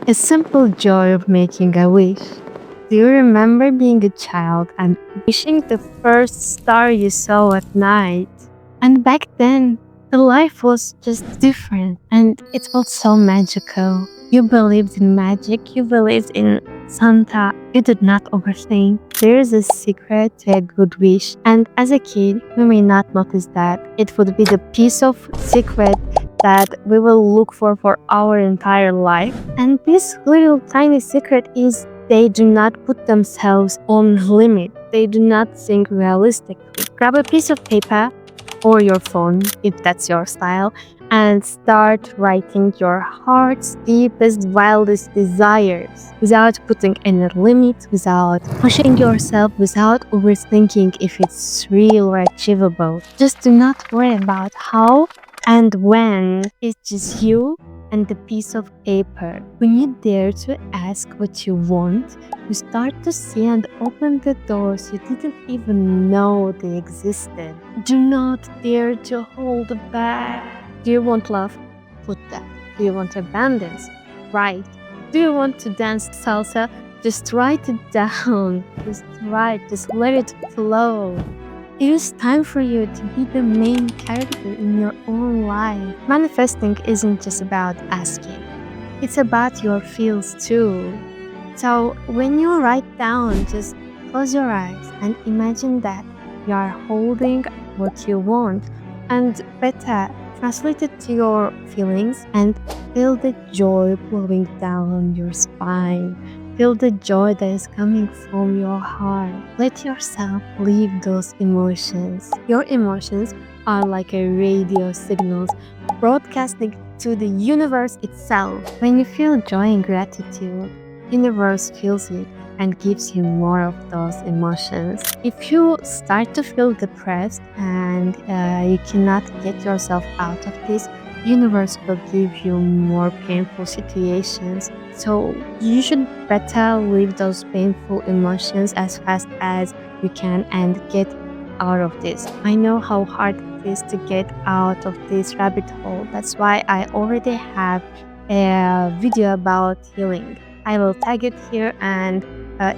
A simple joy of making a wish. Do you remember being a child and wishing the first star you saw at night? And back then, the life was just different and it felt so magical. You believed in magic, you believed in Santa, you did not overthink. There is a secret to a good wish, and as a kid, you may not notice that. It would be the piece of secret that we will look for our entire life. And this little tiny secret is they do not put themselves on limit. They do not think realistically. Grab a piece of paper or your phone, if that's your style, and start writing your heart's deepest, wildest desires without putting any limit, without pushing yourself, without overthinking if it's real or achievable. Just do not worry about how and when. It's just you and the piece of paper. When you dare to ask what you want, you start to see and open the doors you didn't even know they existed. Do not dare to hold back. Do you want love? Put that. Do you want abundance? Write. Do you want to dance salsa? Just write it down. Just write. Just let it flow. It is time for you to be the main character in your own life. Manifesting isn't just about asking. It's about your feels too. So when you write down, just close your eyes and imagine that you are holding what you want, and better translate it to your feelings and feel the joy flowing down your spine. Feel the joy that is coming from your heart. Let yourself live those emotions. Your emotions are like a radio signals broadcasting to the universe itself. When you feel joy and gratitude, universe feels it and gives you more of those emotions. If you start to feel depressed and you cannot get yourself out of this, universe will give you more painful situations. So you should better leave those painful emotions as fast as you can and get out of this. I know how hard it is to get out of this rabbit hole. That's why I already have a video about healing. I will tag it here, and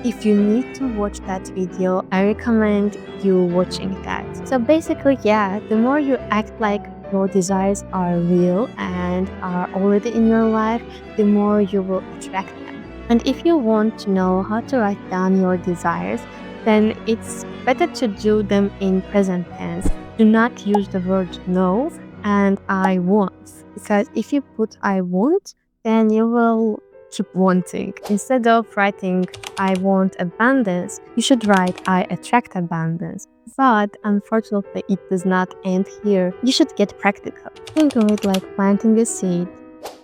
if you need to watch that video, I recommend you watching that. So basically, yeah, the more you act like your desires are real and are already in your life, the more you will attract them. And if you want to know how to write down your desires, then it's better to do them in present tense. Do not use the word no and I want, because if you put I want, then you will keep wanting. Instead of writing I want abundance, you should write I attract abundance. But unfortunately, it does not end here. You should get practical. Think of it like planting a seed.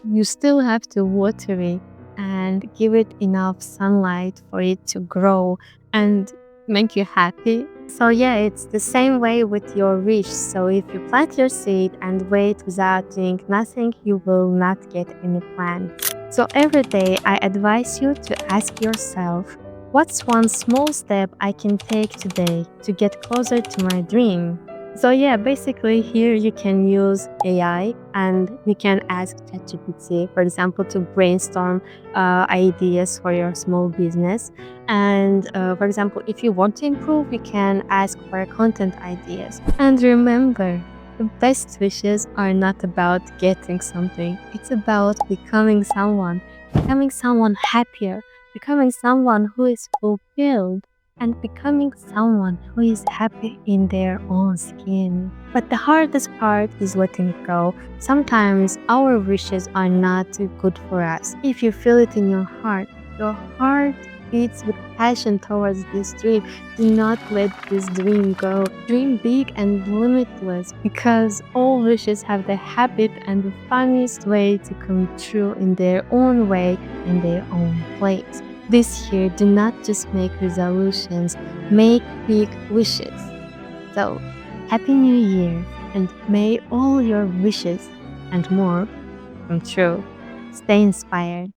You still have to water it and give it enough sunlight for it to grow and make you happy. So yeah, it's the same way with your wish. So if you plant your seed and wait without doing nothing, you will not get any plants. So every day, I advise you to ask yourself, what's one small step I can take today to get closer to my dream? So yeah, basically here you can use AI and you can ask ChatGPT, for example, to brainstorm ideas for your small business. And for example, if you want to improve, you can ask for content ideas. And remember, the best wishes are not about getting something. It's about becoming someone happier, becoming someone who is fulfilled, and becoming someone who is happy in their own skin. But the hardest part is letting it go. Sometimes our wishes are not good for us. If you feel it in your heart beats with passion towards this dream. Do not let this dream go. Dream big and limitless, because all wishes have the habit and the funniest way to come true in their own way and their own place. This year, do not just make resolutions, make big wishes. So, Happy New Year, and may all your wishes and more come true. Stay inspired.